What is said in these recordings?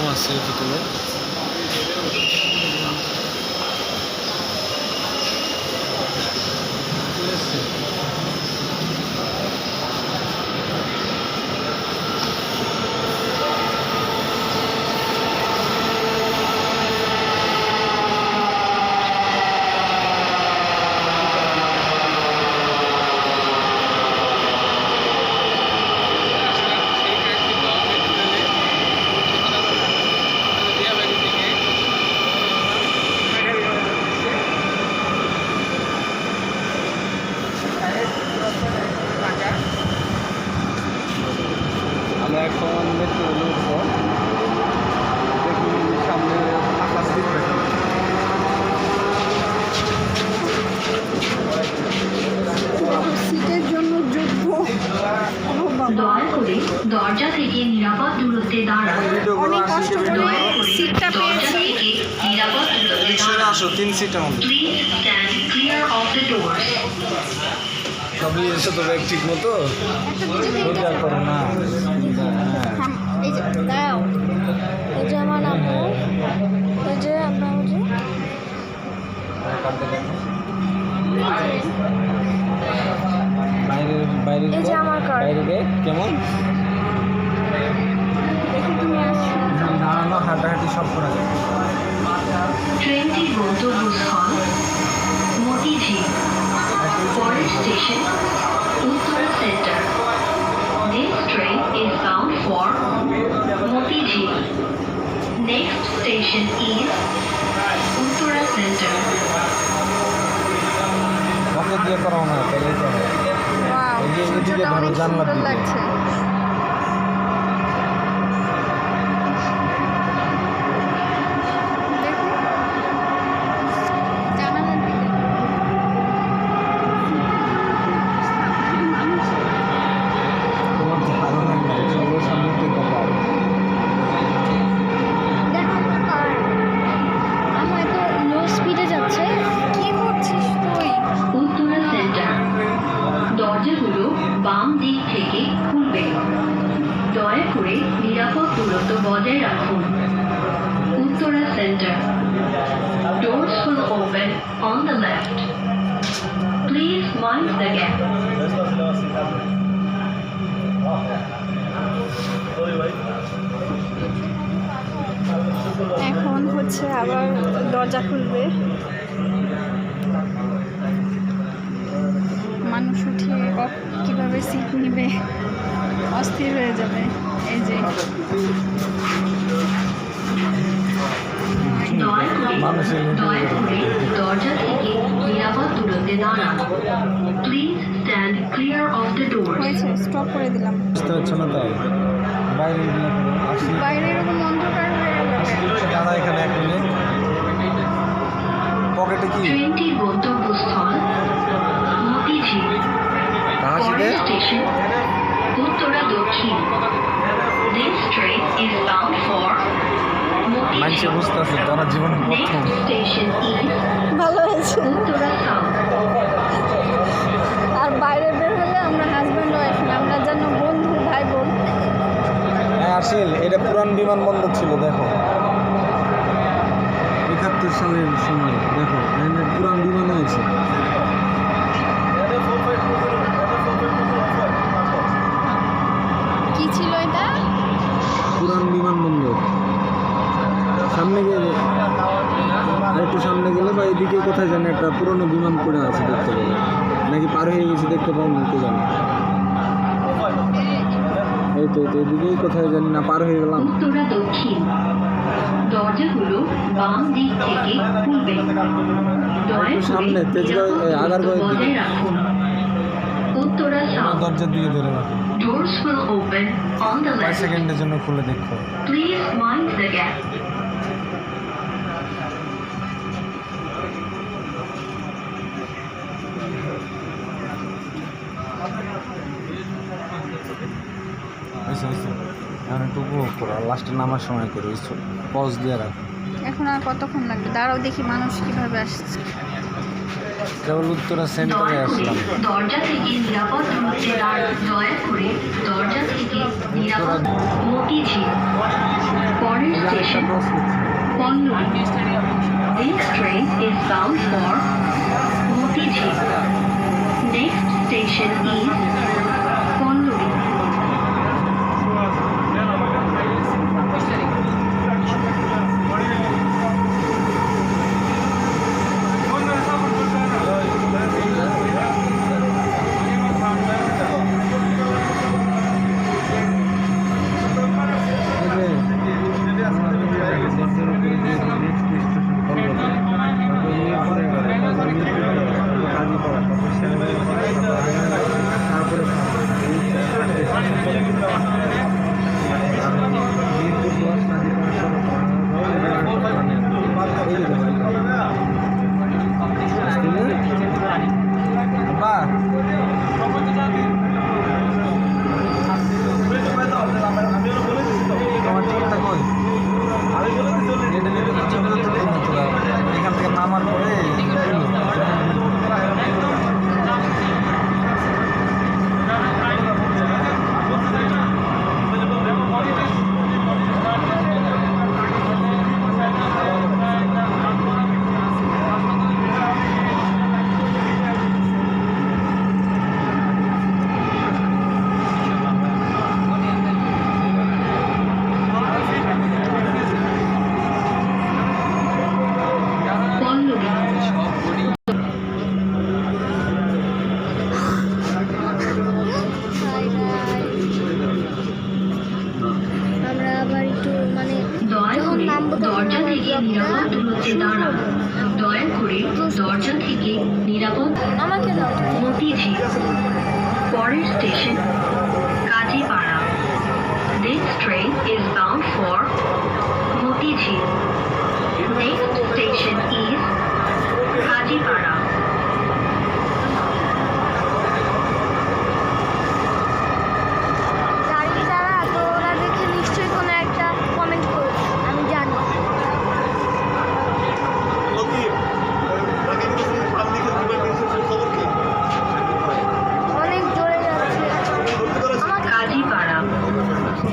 Washroom আছে ভিতরে। ঠিক আছে। আমরা এখন মেট্রো উঠবো। দেখি সামনে ফাঁকা সিট রাখি। সিটের জন্য যোগ্য। দয়া করে দরজা থেকে নিরাপদ দূরত্বে দাঁড়ান। অনেক কষ্ট করে সিটটা দরজা পেয়েছি। থেকে নিরাপদ দূরত্বে রিক্সায় দাঁড়ান। আসো, 3 সিটের মধ্যে। Please stand clear of the doors. সবই এসে তো ব্যাগ ঠিক মতো একটা নিচে রোজগার করো না। এই যে দাও, এই যে আমার আপু, এই যে আপনার যে বাইরে বাইরে এই যে আমার কার্ড। বাইরে দেখ কেমন দেখি তুমি আসছো। দাঁড়ানো হাঁটাহাঁটি সব করা যায়। ট্রেনটি গন্তব্যস্থল মতিঝিল পরের station Uttara centre. This train is bound for Motijil. Next station is Uttara Center. ওকে দিয়ে করাও না তাহলেই তো হয়। ওয়াও, এই যে এদিকে সূর্যটা ধরো, অনেক জানলার সুন্দর দিকে। লাগছে। দেখি। জানালার দিকে। তোমার ধারণা নাই চলো সামনে থেকে পাও। দেখো আমার কার। আমার এত লো স্পিডে যাচ্ছে। কি করছিস তুই? উত্তরা সেন্টার। দরজাগুলো বাম দিক থেকে খুলবে। দয়া করে নিরাপদ দূরত্ব বজায় রাখুন। Uttara centre. Doors will open on the left. Please mind the gap. এখন হচ্ছে আবার দরজা খুলবে। মানুষ উঠিয়ে কিভাবে সিট নিবে অস্থির হয়ে যাবে। এই যে দয়া করে দরজা থেকে নিরাপদ দূরত্বে দাঁড়ান। Please stand clear of the doors. হয়েছে, স্টপ করে দিলাম। বুঝতে হচ্ছে না তাই বাইরে উঠলে আসি বাইরে এরকম অন্ধকার হয়ে যাবে। দাদা এখানে 1 মিনিট। পকেটে কি ট্রেনটির গন্তব্যস্থল মতিঝিল হাসিতে পরের স্টেশন উত্তরা দক্ষিণ। This train is bound for মানুষে মতিঝিল। বুঝতেছে তারা জীবনে প্রথম। Next station is ভালো হয়েছে। উত্তরা সাউথ। আর বাইরে বের হলে আমরা হাজব্যান্ড ওয়াইফ না, আমরা যেন বন্ধু ভাই বোন। হ্যাঁ আসিল, এটা পুরান বিমানবন্দর ছিল দেখো 71 সালের সময়। দেখো এখানে পুরান বিমান হয়েছে। কি ছিল এটা? পুরান বিমানবন্দর। সামনে গেলে আর একটু সামনে গেলে বা এদিকে কোথায় জানি একটা পুরনো বিমান পড়ে আছে দেখতে পাবো, নাকি পার হয়ে গেছি দেখতে পাবো না কে জানি। এই তো এদিকেই কোথায় জানি না পার হয়ে গেলাম। উত্তরা দক্ষিণ। দরজাগুলো বাম দিক থেকে খুলবে। দয়া একটু করে সামনে, তেজগাঁও, নিরাপদ আগারগাঁওয়ের দূরত্ব দিকে। বজায় রাখুন। উত্তরা সাউথ। দরজার দিকে ধরে রাখো, Doors will open on the 5 left. সেকেন্ডের জন্য খুলে দেখো। Please mind the gap. এখন একটু উপভোগ করো, লাস্টে নামার সময় করো, পজ দিয়ে রাখো। এখন আর কতক্ষণ লাগবে? দাঁড়াও দেখি মানুষ কিভাবে আসছে। কেবল উত্তরা সেন্টারে আসলাম। দরজা থেকে নিরাপদ দূরত্বে দাঁড়ান। দয়া করে দরজা থেকে নিরাপদ মতিঝিল পরের station, Ponnuri. This train is bound for Motijhi. Next station is Ponnuri. এখান থেকে নামার পরে আমরা আবার একটু মানে দয়া যখন করে নামবো তখন দরজা আবার থেকে ব্লগটা নিরাপদ দূরত্বে শুরু দাঁড়ান। করবো। দয়া করে দরজা থেকে নিরাপদ আমাকে দাও। মতিঝি। পরের station Kazipara. This train is bound for Motijhi. Next station is Kajipada. গাড়ি যারা তো ওরা দেখে নিশ্চয়ই কোনো একটা কমেন্ট করবে, আমি জানি। অনেক জোরে যাচ্ছে। আমাকে কাজীপাড়া।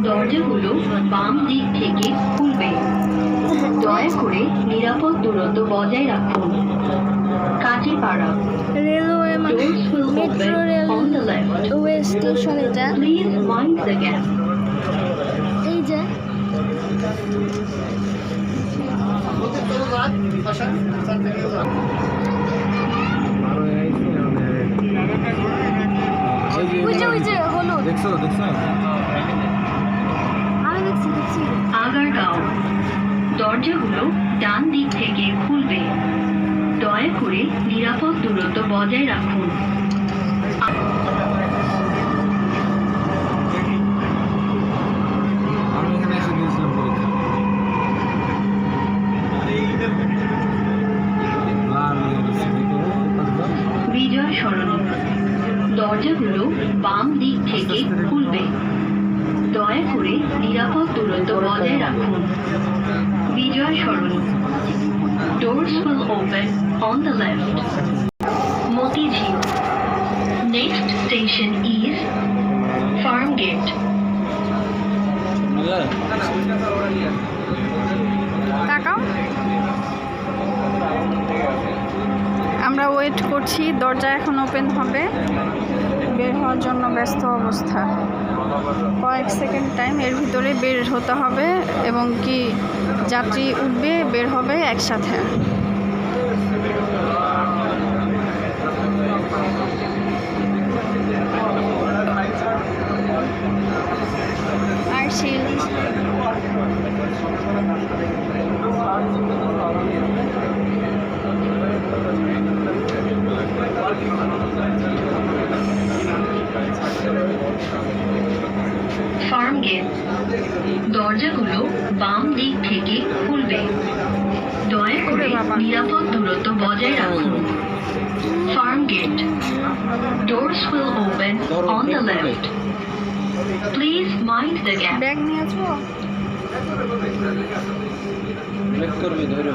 দরজাগুলো বাম দিক থেকে খুলবে। দয়া করে নিরাপদ দূরত্ব বজায় রাখুন। কাজীপাড়া। রেলওয়ে মানে Doors will metro open on the left. Railway station এটা। Please mind the gap. এই যে ওই যে হলুদ, দেখছো আমি দেখছি। আগারগাঁও। দরজাগুলো ডান দিক থেকে খুলবে। দয়া করে নিরাপদ দূরত্ব বজায় রাখুন। আমি এখানে এসে দিয়েছিলাম পরীক্ষা লাল হয়ে গেছে, দেখো, কতবার? বিজয় সরণি। দরজাগুলো বাম দিক থেকে খুলবে। দয়া করে নিরাপদ দূরত্ব বজায় রাখুন। বিজয় সরণি। Doors will open on the left. Motijhi. Next station is Farmgate. তাকাও, আমরা ওয়েট করছি, দরজা এখন ওপেন হবে, বের হওয়ার জন্য ব্যস্ত অবস্থা। কয়েক সেকেন্ড টাইম, এর ভিতরে বের হতে হবে এবং কি যাত্রী উঠবে বের হবে একসাথে। আর শিল Farmgate. দরজাগুলো বাম দিক থেকে খুলবে। দয়া করে নিরাপদ দূরত্ব বজায় রাখুন। Farmgate. Doors will open on the left. Please mind the gap. Bag নিয়েছো? ব্রেক করবি, ধরো।